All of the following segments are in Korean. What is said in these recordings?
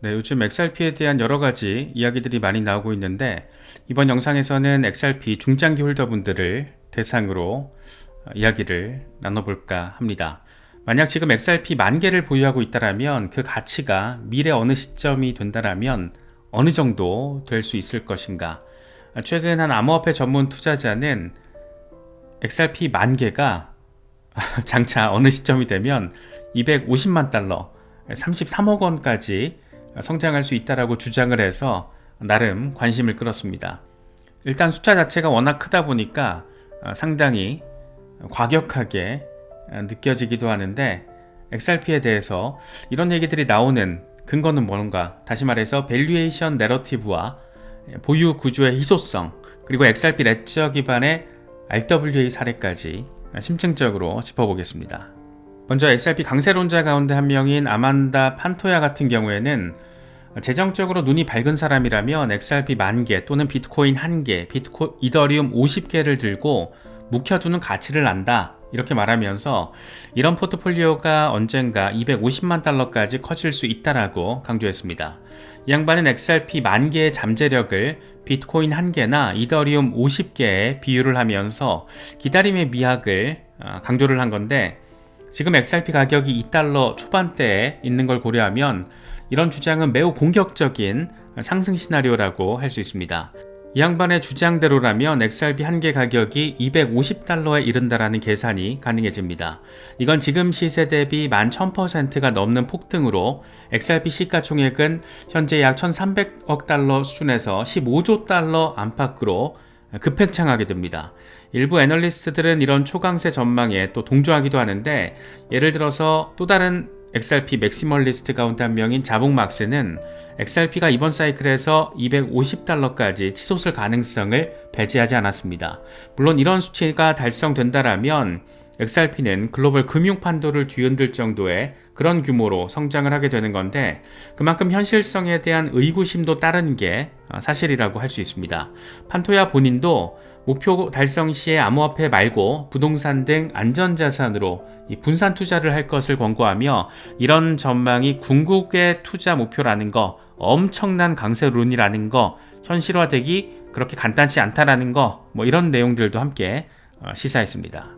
네, 요즘 XRP에 대한 여러 가지 이야기들이 많이 나오고 있는데 이번 영상에서는 XRP 중장기 홀더분들을 대상으로 이야기를 나눠볼까 합니다. 만약 지금 XRP 10,000개를 보유하고 있다면 그 가치가 미래 어느 시점이 된다면 어느 정도 될 수 있을 것인가? 최근 한 암호화폐 전문 투자자는 XRP 10,000개가 장차 어느 시점이 되면 250만 달러, 33억 원까지 성장할 수 있다라고 주장을 해서 나름 관심을 끌었습니다. 일단 숫자 자체가 워낙 크다 보니까 상당히 과격하게 느껴지기도 하는데 XRP에 대해서 이런 얘기들이 나오는 근거는 뭔가, 다시 말해서 밸류에이션 내러티브와 보유 구조의 희소성, 그리고 XRP 레저 기반의 RWA 사례까지 심층적으로 짚어보겠습니다. 먼저 XRP 강세론자 가운데 한 명인 아만다 판토야 같은 경우에는 재정적으로 눈이 밝은 사람이라면 XRP 10,000개 또는 비트코인 1개, 이더리움 50개를 들고 묵혀두는 가치를 안다, 이렇게 말하면서 이런 포트폴리오가 언젠가 250만 달러까지 커질 수 있다라고 강조했습니다. 이 양반은 XRP 10,000개의 잠재력을 비트코인 1개나 이더리움 50개에 비유를 하면서 기다림의 미학을 강조를 한 건데, 지금 XRP 가격이 2달러 초반대에 있는 걸 고려하면 이런 주장은 매우 공격적인 상승 시나리오라고 할 수 있습니다. 이 양반의 주장대로라면 XRP 한 개 가격이 250달러에 이른다라는 계산이 가능해집니다. 이건 지금 시세 대비 11,000%가 넘는 폭등으로 XRP 시가총액은 현재 약 1,300억 달러 수준에서 15조 달러 안팎으로 급팽창하게 됩니다. 일부 애널리스트들은 이런 초강세 전망에 또 동조하기도 하는데, 예를 들어서 또 다른 XRP 맥시멀리스트 가운데 한 명인 자봉막스는 XRP가 이번 사이클에서 250달러까지 치솟을 가능성을 배제하지 않았습니다. 물론 이런 수치가 달성된다라면 XRP는 글로벌 금융 판도를 뒤흔들 정도의 그런 규모로 성장을 하게 되는 건데, 그만큼 현실성에 대한 의구심도 따른 게 사실이라고 할 수 있습니다. 판토야 본인도 목표 달성 시에 암호화폐 말고 부동산 등 안전자산으로 분산 투자를 할 것을 권고하며, 이런 전망이 궁극의 투자 목표라는 거, 엄청난 강세론이라는 거, 현실화되기 그렇게 간단치 않다라는 거, 이런 내용들도 함께 시사했습니다.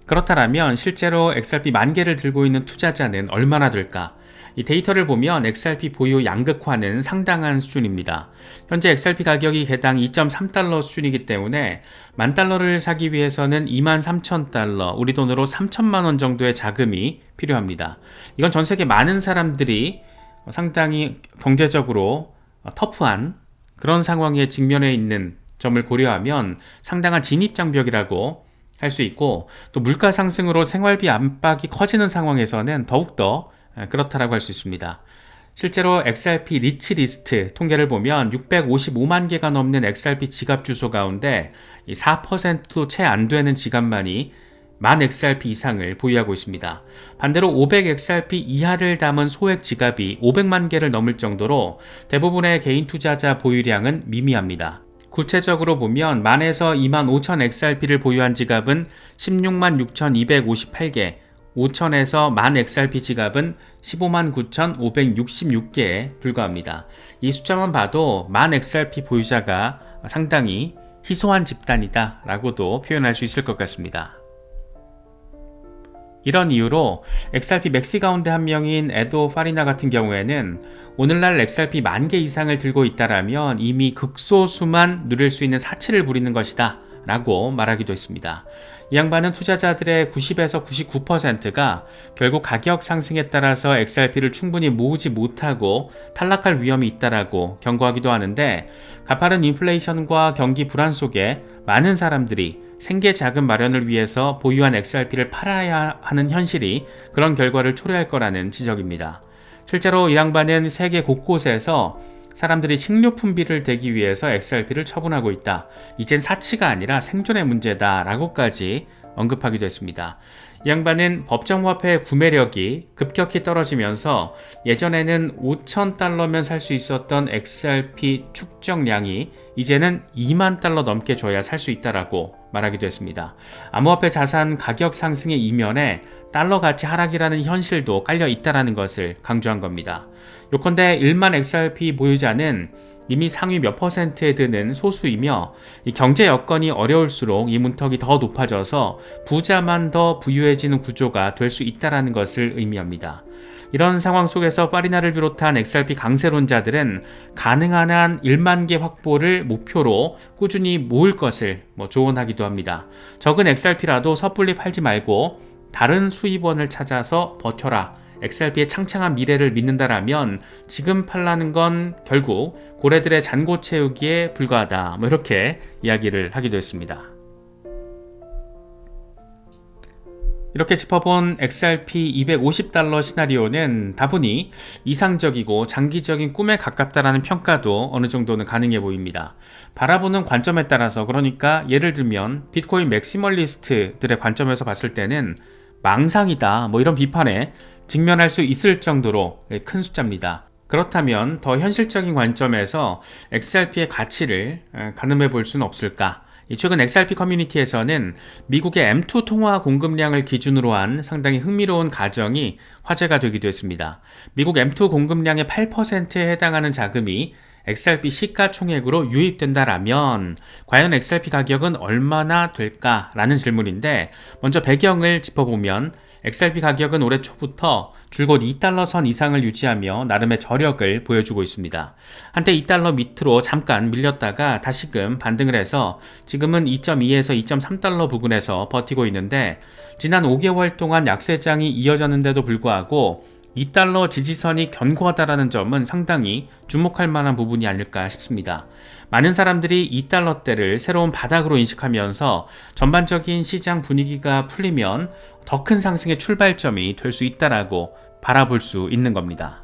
그렇다면 실제로 XRP 10,000개를 들고 있는 투자자는 얼마나 될까? 이 데이터를 보면 XRP 보유 양극화는 상당한 수준입니다. 현재 XRP 가격이 개당 2.3달러 수준이기 때문에 10,000달러를 사기 위해서는 23,000달러, 우리 돈으로 3천만 원 정도의 자금이 필요합니다. 이건 전 세계 많은 사람들이 상당히 경제적으로 터프한 그런 상황에 직면해 있는 점을 고려하면 상당한 진입장벽이라고 할 수 있고, 또 물가 상승으로 생활비 압박이 커지는 상황에서는 더욱더 그렇다라고 할 수 있습니다. 실제로 XRP 리치 리스트 통계를 보면 655만 개가 넘는 XRP 지갑 주소 가운데 4%도 채 안 되는 지갑만이 10,000 XRP 이상을 보유하고 있습니다. 반대로 500 XRP 이하를 담은 소액 지갑이 500만 개를 넘을 정도로 대부분의 개인 투자자 보유량은 미미합니다. 구체적으로 보면 10,000에서 25,000 XRP를 보유한 지갑은 16만 6,258개, 5,000에서 10,000 XRP 지갑은 15만 9,566개에 불과합니다. 이 숫자만 봐도 10,000 XRP 보유자가 상당히 희소한 집단이다 라고도 표현할 수 있을 것 같습니다. 이런 이유로 XRP 맥시 가운데 한 명인 에도 파리나 같은 경우에는 오늘날 XRP 10,000개 이상을 들고 있다라면 이미 극소수만 누릴 수 있는 사치를 부리는 것이다 라고 말하기도 했습니다. 이 양반은 투자자들의 90에서 99%가 결국 가격 상승에 따라서 XRP를 충분히 모으지 못하고 탈락할 위험이 있다라고 경고하기도 하는데, 가파른 인플레이션과 경기 불안 속에 많은 사람들이 생계 자금 마련을 위해서 보유한 XRP를 팔아야 하는 현실이 그런 결과를 초래할 거라는 지적입니다. 실제로 이 양반은 세계 곳곳에서 사람들이 식료품비를 대기 위해서 XRP를 처분하고 있다, 이젠 사치가 아니라 생존의 문제다 라고까지 언급하기도 했습니다. 이 양반은 법정화폐 구매력이 급격히 떨어지면서 예전에는 5,000달러면 살 수 있었던 XRP 축적량이 이제는 2만 달러 넘게 줘야 살 수 있다라고 말하기도 했습니다. 암호화폐 자산 가격 상승의 이면에 달러 가치 하락이라는 현실도 깔려 있다는 것을 강조한 겁니다. 요컨대 1만 XRP 보유자는 이미 상위 몇 %에 드는 소수이며 이 경제 여건이 어려울수록 이 문턱이 더 높아져서 부자만 더 부유해지는 구조가 될 수 있다는 것을 의미합니다. 이런 상황 속에서 파리나를 비롯한 XRP 강세론자들은 가능한 한 1만 개 확보를 목표로 꾸준히 모을 것을 조언하기도 합니다. 적은 XRP라도 섣불리 팔지 말고 다른 수입원을 찾아서 버텨라. XRP의 창창한 미래를 믿는다라면 지금 팔라는 건 결국 고래들의 잔고 채우기에 불과하다. 이렇게 이야기를 하기도 했습니다. 이렇게 짚어본 XRP 250달러 시나리오는 다분히 이상적이고 장기적인 꿈에 가깝다라는 평가도 어느 정도는 가능해 보입니다. 바라보는 관점에 따라서, 그러니까 예를 들면 비트코인 맥시멀리스트들의 관점에서 봤을 때는 망상이다 이런 비판에 직면할 수 있을 정도로 큰 숫자입니다. 그렇다면 더 현실적인 관점에서 XRP의 가치를 가늠해 볼 수는 없을까? 최근 XRP 커뮤니티에서는 미국의 M2 통화 공급량을 기준으로 한 상당히 흥미로운 가정이 화제가 되기도 했습니다. 미국 M2 공급량의 8%에 해당하는 자금이 XRP 시가총액으로 유입된다라면 과연 XRP 가격은 얼마나 될까라는 질문인데, 먼저 배경을 짚어보면 XRP 가격은 올해 초부터 줄곧 2달러 선 이상을 유지하며 나름의 저력을 보여주고 있습니다. 한때 2달러 밑으로 잠깐 밀렸다가 다시금 반등을 해서 지금은 2.2에서 2.3달러 부근에서 버티고 있는데, 지난 5개월 동안 약세장이 이어졌는데도 불구하고 2달러 지지선이 견고하다는 점은 상당히 주목할 만한 부분이 아닐까 싶습니다. 많은 사람들이 2달러대를 새로운 바닥으로 인식하면서 전반적인 시장 분위기가 풀리면 더 큰 상승의 출발점이 될 수 있다라고 바라볼 수 있는 겁니다.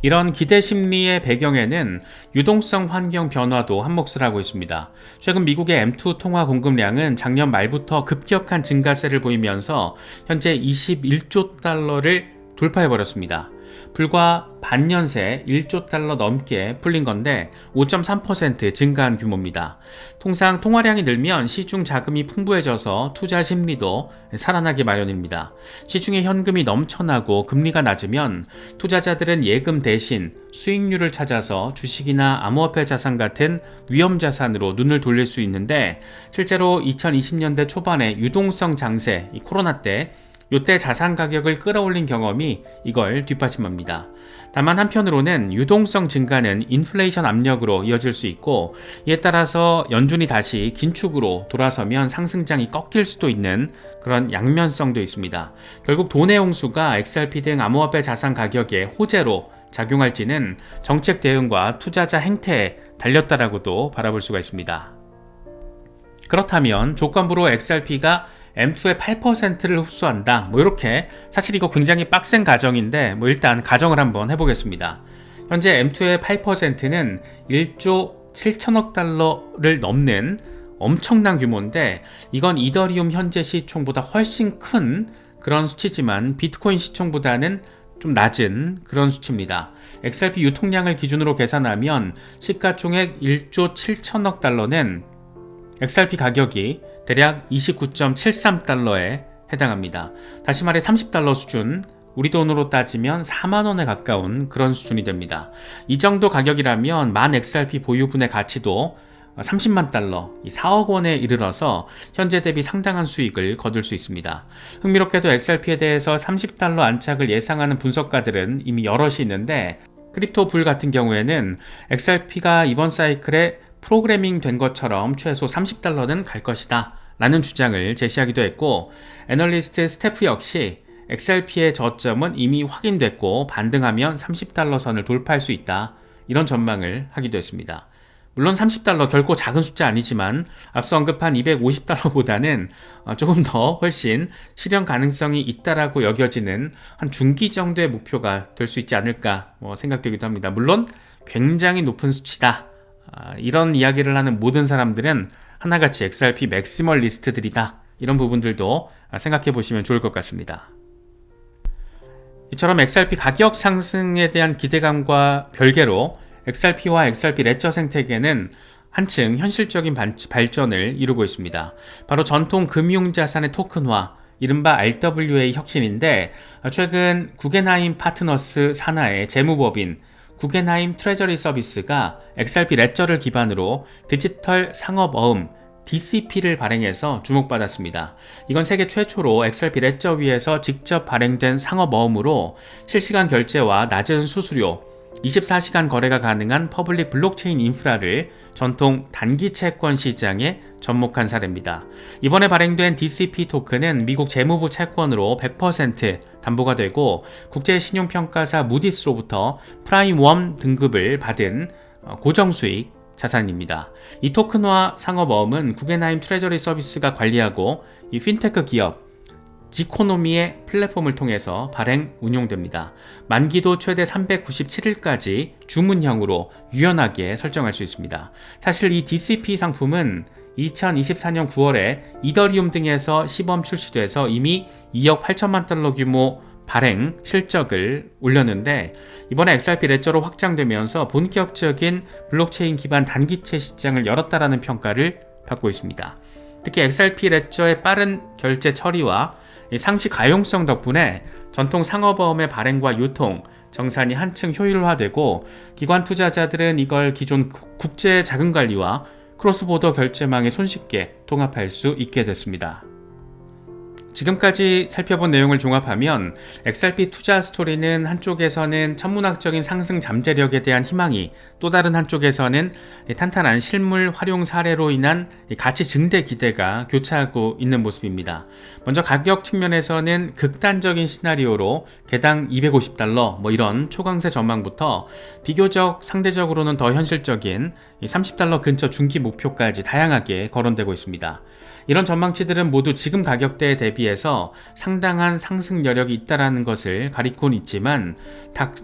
이런 기대 심리의 배경에는 유동성 환경 변화도 한몫을 하고 있습니다. 최근 미국의 M2 통화 공급량은 작년 말부터 급격한 증가세를 보이면서 현재 21조 달러를 돌파해버렸습니다. 불과 반년 새 1조 달러 넘게 풀린 건데 5.3% 증가한 규모입니다. 통상 통화량이 늘면 시중 자금이 풍부해져서 투자 심리도 살아나기 마련입니다. 시중에 현금이 넘쳐나고 금리가 낮으면 투자자들은 예금 대신 수익률을 찾아서 주식이나 암호화폐 자산 같은 위험 자산으로 눈을 돌릴 수 있는데, 실제로 2020년대 초반에 유동성 장세, 코로나 때 이때 자산 가격을 끌어올린 경험이 이걸 뒷받침합니다. 다만 한편으로는 유동성 증가는 인플레이션 압력으로 이어질 수 있고, 이에 따라서 연준이 다시 긴축으로 돌아서면 상승장이 꺾일 수도 있는 그런 양면성도 있습니다. 결국 돈의 홍수가 XRP 등 암호화폐 자산 가격에 호재로 작용할지는 정책 대응과 투자자 행태에 달렸다라고도 바라볼 수가 있습니다. 그렇다면 조건부로 XRP가 M2의 8%를 흡수한다. 이렇게, 사실 이거 굉장히 빡센 가정인데 일단 가정을 한번 해보겠습니다. 현재 M2의 8%는 1조 7천억 달러를 넘는 엄청난 규모인데, 이건 이더리움 현재 시총보다 훨씬 큰 그런 수치지만 비트코인 시총보다는 좀 낮은 그런 수치입니다. XRP 유통량을 기준으로 계산하면 시가총액 1조 7천억 달러는 XRP 가격이 대략 29.73달러에 해당합니다. 다시 말해 30달러 수준, 우리 돈으로 따지면 4만원에 가까운 그런 수준이 됩니다. 이 정도 가격이라면 만 XRP 보유분의 가치도 30만 달러, 4억 원에 이르러서 현재 대비 상당한 수익을 거둘 수 있습니다. 흥미롭게도 XRP에 대해서 30달러 안착을 예상하는 분석가들은 이미 여럿이 있는데, 크립토 불 같은 경우에는 XRP가 이번 사이클에 프로그래밍 된 것처럼 최소 30달러는 갈 것이다 라는 주장을 제시하기도 했고, 애널리스트 스태프 역시 XRP의 저점은 이미 확인됐고 반등하면 30달러 선을 돌파할 수 있다, 이런 전망을 하기도 했습니다. 물론 30달러 결코 작은 숫자 아니지만 앞서 언급한 250달러보다는 조금 더 훨씬 실현 가능성이 있다라고 여겨지는 한 중기 정도의 목표가 될 수 있지 않을까 생각되기도 합니다. 물론 굉장히 높은 수치다, 이런 이야기를 하는 모든 사람들은 하나같이 XRP 맥시멀리스트들이다, 이런 부분들도 생각해 보시면 좋을 것 같습니다. 이처럼 XRP 가격 상승에 대한 기대감과 별개로 XRP와 XRP 레저 생태계는 한층 현실적인 발전을 이루고 있습니다. 바로 전통 금융자산의 토큰화, 이른바 RWA 혁신인데, 최근 구겐하임 파트너스 산하의 재무법인 구겐하임 트레저리 서비스가 XRP 레저를 기반으로 디지털 상업어음 DCP를 발행해서 주목받았습니다. 이건 세계 최초로 XRP 레저 위에서 직접 발행된 상업어음으로 실시간 결제와 낮은 수수료, 24시간 거래가 가능한 퍼블릭 블록체인 인프라를 전통 단기 채권 시장에 접목한 사례입니다. 이번에 발행된 DCP 토큰은 미국 재무부 채권으로 100% 담보가 되고 국제신용평가사 무디스로부터 프라임 1 등급을 받은 고정수익 자산입니다. 이 토큰화 상업어음은 구겐하임 트레저리 서비스가 관리하고 이 핀테크 기업 지코노미의 플랫폼을 통해서 발행 운용됩니다. 만기도 최대 397일까지 주문형으로 유연하게 설정할 수 있습니다. 사실 이 DCP 상품은 2024년 9월에 이더리움 등에서 시범 출시돼서 이미 2억 8천만 달러 규모 발행 실적을 올렸는데, 이번에 XRP 레저로 확장되면서 본격적인 블록체인 기반 단기채 시장을 열었다라는 평가를 받고 있습니다. 특히 XRP 레저의 빠른 결제 처리와 상시 가용성 덕분에 전통 상업어음의 발행과 유통, 정산이 한층 효율화되고 기관 투자자들은 이걸 기존 국제 자금 관리와 크로스보더 결제망에 손쉽게 통합할 수 있게 됐습니다. 지금까지 살펴본 내용을 종합하면 XRP 투자 스토리는 한쪽에서는 천문학적인 상승 잠재력에 대한 희망이, 또 다른 한쪽에서는 탄탄한 실물 활용 사례로 인한 가치 증대 기대가 교차하고 있는 모습입니다. 먼저 가격 측면에서는 극단적인 시나리오로 개당 $250 이런 초강세 전망부터 비교적 상대적으로는 더 현실적인 $30 근처 중기 목표까지 다양하게 거론되고 있습니다. 이런 전망치들은 모두 지금 가격대에 대비해서 상당한 상승 여력이 있다는 것을 가리고는 있지만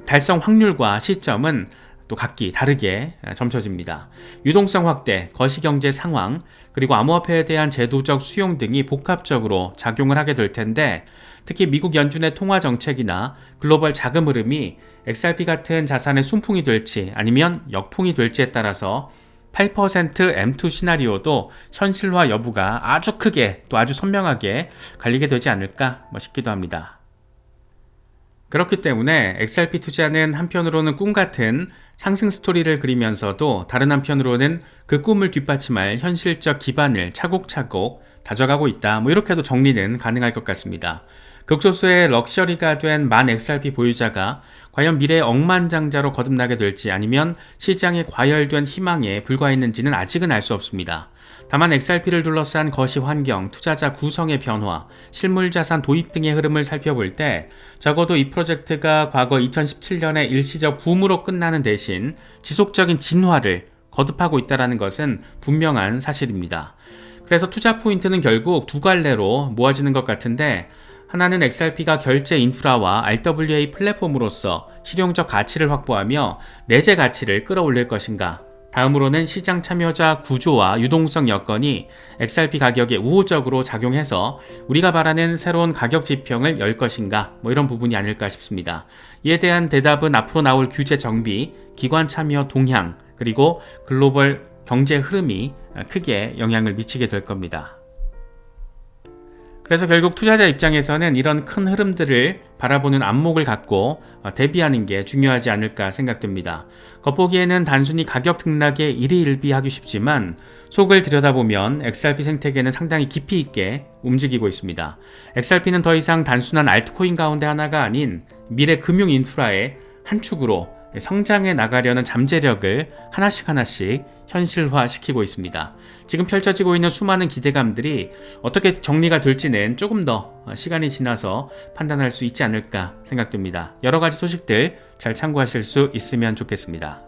달성 확률과 시점은 또 각기 다르게 점쳐집니다. 유동성 확대, 거시경제 상황, 그리고 암호화폐에 대한 제도적 수용 등이 복합적으로 작용을 하게 될 텐데, 특히 미국 연준의 통화 정책이나 글로벌 자금 흐름이 XRP 같은 자산의 순풍이 될지 아니면 역풍이 될지에 따라서 8% M2 시나리오도 현실화 여부가 아주 크게 또 아주 선명하게 갈리게 되지 않을까 싶기도 합니다. 그렇기 때문에 XRP 투자는 한편으로는 꿈같은 상승 스토리를 그리면서도 다른 한편으로는 그 꿈을 뒷받침할 현실적 기반을 차곡차곡 다져가고 있다, 이렇게도 정리는 가능할 것 같습니다. 극소수의 럭셔리가 된 만 XRP 보유자가 과연 미래의 억만장자로 거듭나게 될지 아니면 시장에 과열된 희망에 불과했는지는 아직은 알 수 없습니다. 다만 XRP를 둘러싼 거시 환경, 투자자 구성의 변화, 실물자산 도입 등의 흐름을 살펴볼 때 적어도 이 프로젝트가 과거 2017년의 일시적 붐으로 끝나는 대신 지속적인 진화를 거듭하고 있다는 것은 분명한 사실입니다. 그래서 투자 포인트는 결국 두 갈래로 모아지는 것 같은데, 하나는 XRP가 결제 인프라와 RWA 플랫폼으로서 실용적 가치를 확보하며 내재 가치를 끌어올릴 것인가, 다음으로는 시장 참여자 구조와 유동성 여건이 XRP 가격에 우호적으로 작용해서 우리가 바라는 새로운 가격 지평을 열 것인가, 이런 부분이 아닐까 싶습니다. 이에 대한 대답은 앞으로 나올 규제 정비, 기관 참여 동향, 그리고 글로벌 경제 흐름이 크게 영향을 미치게 될 겁니다. 그래서 결국 투자자 입장에서는 이런 큰 흐름들을 바라보는 안목을 갖고 대비하는 게 중요하지 않을까 생각됩니다. 겉보기에는 단순히 가격 등락에 일희일비하기 쉽지만 속을 들여다보면 XRP 생태계는 상당히 깊이 있게 움직이고 있습니다. XRP는 더 이상 단순한 알트코인 가운데 하나가 아닌 미래 금융 인프라의 한 축으로 성장해 나가려는 잠재력을 하나씩 현실화시키고 있습니다. 지금 펼쳐지고 있는 수많은 기대감들이 어떻게 정리가 될지는 조금 더 시간이 지나서 판단할 수 있지 않을까 생각됩니다. 여러 가지 소식들 잘 참고하실 수 있으면 좋겠습니다.